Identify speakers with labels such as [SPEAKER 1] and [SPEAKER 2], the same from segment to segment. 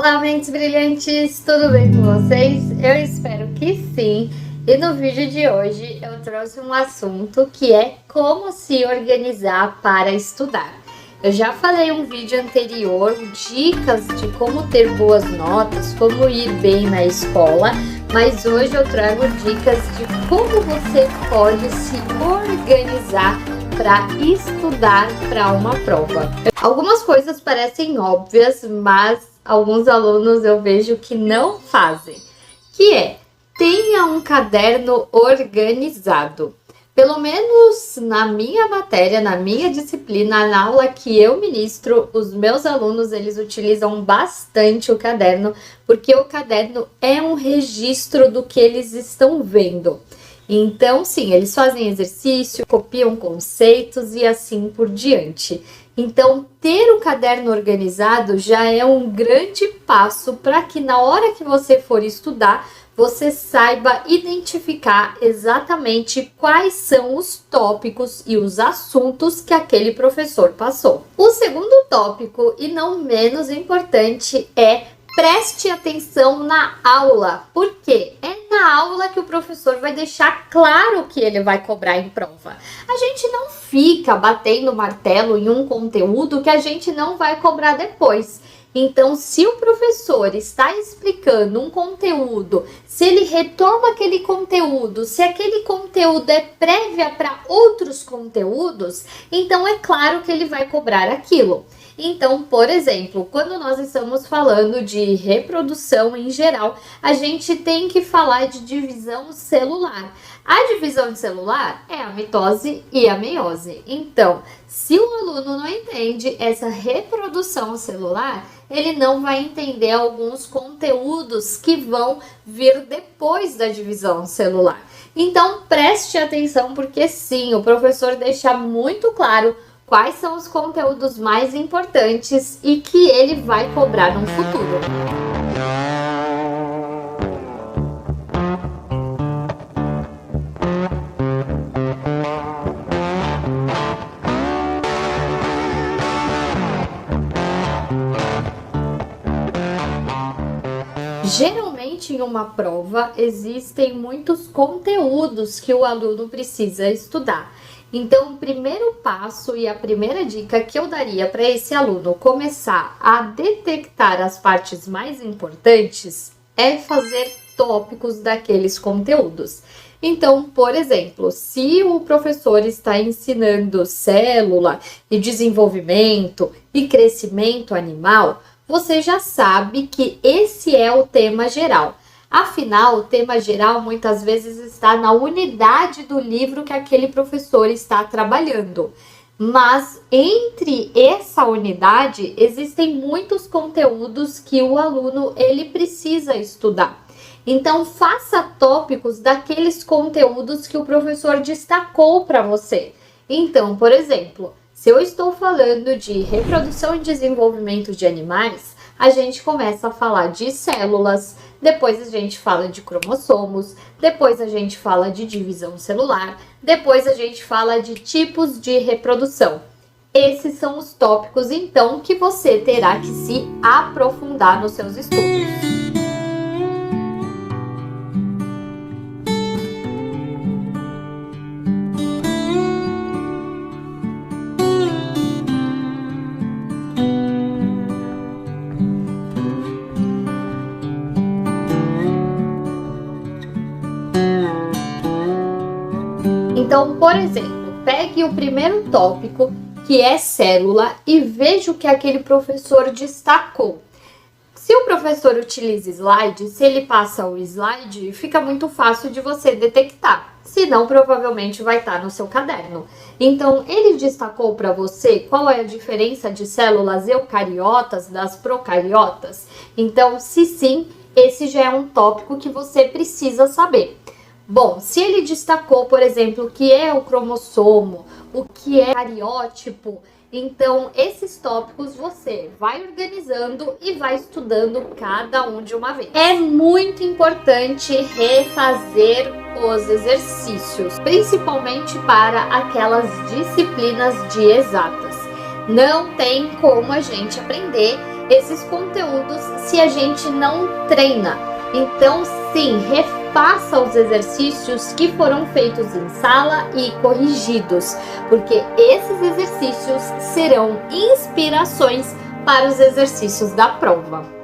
[SPEAKER 1] Olá, mentes brilhantes, tudo bem com vocês? Eu espero que sim. E no vídeo de hoje eu trouxe um assunto que é como se organizar para estudar. Eu já falei um vídeo anterior, dicas de como ter boas notas, como ir bem na escola, mas hoje eu trago dicas de como você pode se organizar para estudar para uma prova. Algumas coisas parecem óbvias, mas alguns alunos eu vejo que não fazem, que é: tenha um caderno organizado. Pelo menos na minha matéria, na minha disciplina, na aula que eu ministro, os meus alunos, eles utilizam bastante o caderno, porque o caderno é um registro do que eles estão vendo. Então, sim, eles fazem exercício, copiam conceitos e assim por diante. Então, ter um caderno organizado já é um grande passo para que na hora que você for estudar, você saiba identificar exatamente quais são os tópicos e os assuntos que aquele professor passou. O segundo tópico, e não menos importante, é: preste atenção na aula. Por quê? É na aula que o professor vai deixar claro o que ele vai cobrar em prova. A gente não fica batendo martelo em um conteúdo que a gente não vai cobrar depois. Então, se o professor está explicando um conteúdo, se ele retoma aquele conteúdo, se aquele conteúdo é prévia para outros conteúdos, então é claro que ele vai cobrar aquilo. Então, por exemplo, quando nós estamos falando de reprodução em geral, a gente tem que falar de divisão celular. A divisão celular é a mitose e a meiose. Então, se o aluno não entende essa reprodução celular, ele não vai entender alguns conteúdos que vão vir depois da divisão celular. Então, preste atenção, porque sim, o professor deixa muito claro quais são os conteúdos mais importantes e que ele vai cobrar no futuro. Geralmente, em uma prova, existem muitos conteúdos que o aluno precisa estudar. Então, o primeiro passo e a primeira dica que eu daria para esse aluno começar a detectar as partes mais importantes é fazer tópicos daqueles conteúdos. Então, por exemplo, se o professor está ensinando célula e desenvolvimento e crescimento animal, você já sabe que esse é o tema geral. Afinal, o tema geral muitas vezes está na unidade do livro que aquele professor está trabalhando. Mas entre essa unidade existem muitos conteúdos que o aluno ele precisa estudar. Então, faça tópicos daqueles conteúdos que o professor destacou para você. Então, por exemplo, se eu estou falando de reprodução e desenvolvimento de animais, a gente começa a falar de células, depois a gente fala de cromossomos, depois a gente fala de divisão celular, depois a gente fala de tipos de reprodução. Esses são os tópicos, então, que você terá que se aprofundar nos seus estudos. Então, por exemplo, pegue o primeiro tópico, que é célula, e veja o que aquele professor destacou. Se o professor utiliza slide, se ele passa o slide, fica muito fácil de você detectar. Senão, provavelmente vai estar no seu caderno. Então, ele destacou para você qual é a diferença de células eucariotas das procariotas? Então, se sim, esse já é um tópico que você precisa saber. Bom, se ele destacou, por exemplo, o que é o cromossomo, o que é cariótipo, então esses tópicos você vai organizando e vai estudando cada um de uma vez. É muito importante refazer os exercícios, principalmente para aquelas disciplinas de exatas. Não tem como a gente aprender esses conteúdos se a gente não treina. Então, sim, refaça os exercícios que foram feitos em sala e corrigidos, porque esses exercícios serão inspirações para os exercícios da prova.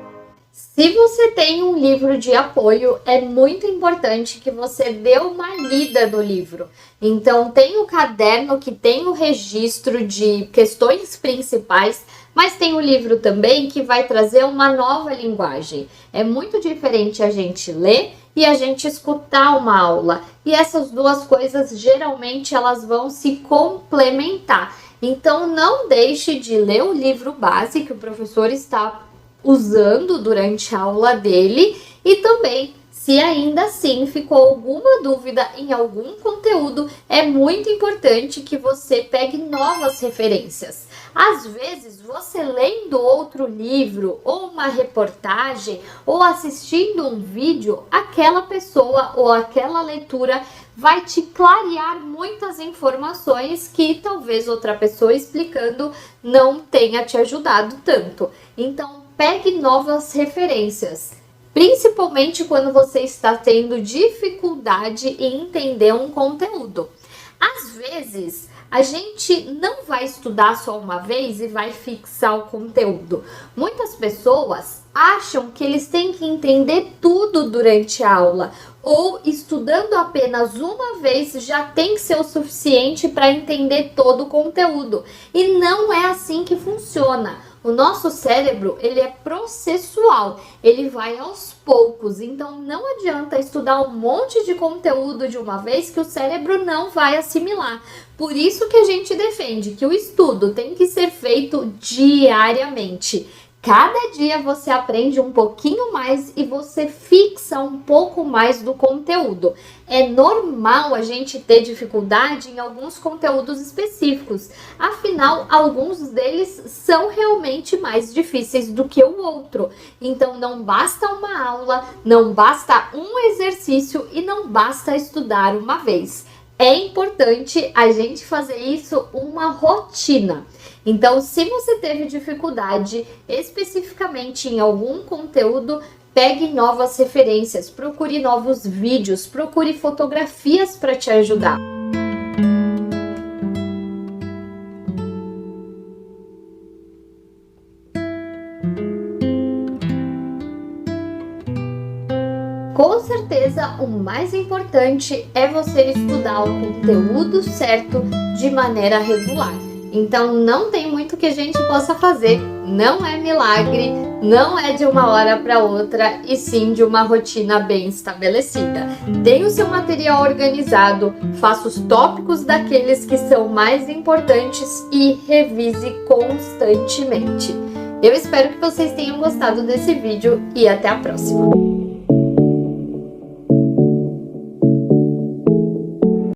[SPEAKER 1] Se você tem um livro de apoio, é muito importante que você dê uma lida no livro. Então, tem o caderno que tem o registro de questões principais, mas tem o livro também que vai trazer uma nova linguagem. É muito diferente a gente ler e a gente escutar uma aula. E essas duas coisas, geralmente, elas vão se complementar. Então, não deixe de ler o livro base que o professor está usando durante a aula dele, e também, se ainda assim ficou alguma dúvida em algum conteúdo, é muito importante que você pegue novas referências. Às vezes, você lendo outro livro, ou uma reportagem, ou assistindo um vídeo, aquela pessoa ou aquela leitura vai te clarear muitas informações que talvez outra pessoa explicando não tenha te ajudado tanto. Então, pegue novas referências, principalmente quando você está tendo dificuldade em entender um conteúdo. Às vezes, a gente não vai estudar só uma vez e vai fixar o conteúdo. Muitas pessoas acham que eles têm que entender tudo durante a aula, ou estudando apenas uma vez já tem que ser o suficiente para entender todo o conteúdo. E não é assim que funciona. O nosso cérebro, ele é processual, ele vai aos poucos, então não adianta estudar um monte de conteúdo de uma vez que o cérebro não vai assimilar. Por isso que a gente defende que o estudo tem que ser feito diariamente. Cada dia você aprende um pouquinho mais e você fixa um pouco mais do conteúdo. É normal a gente ter dificuldade em alguns conteúdos específicos. Afinal, alguns deles são realmente mais difíceis do que o outro. Então, não basta uma aula, não basta um exercício e não basta estudar uma vez. É importante a gente fazer isso uma rotina. Então, se você teve dificuldade especificamente em algum conteúdo, pegue novas referências, procure novos vídeos, procure fotografias para te ajudar. Com certeza, o mais importante é você estudar o conteúdo certo de maneira regular. Então, não tem muito que a gente possa fazer, não é milagre, não é de uma hora para outra, e sim de uma rotina bem estabelecida. Tenha o seu material organizado, faça os tópicos daqueles que são mais importantes e revise constantemente. Eu espero que vocês tenham gostado desse vídeo e até a próxima!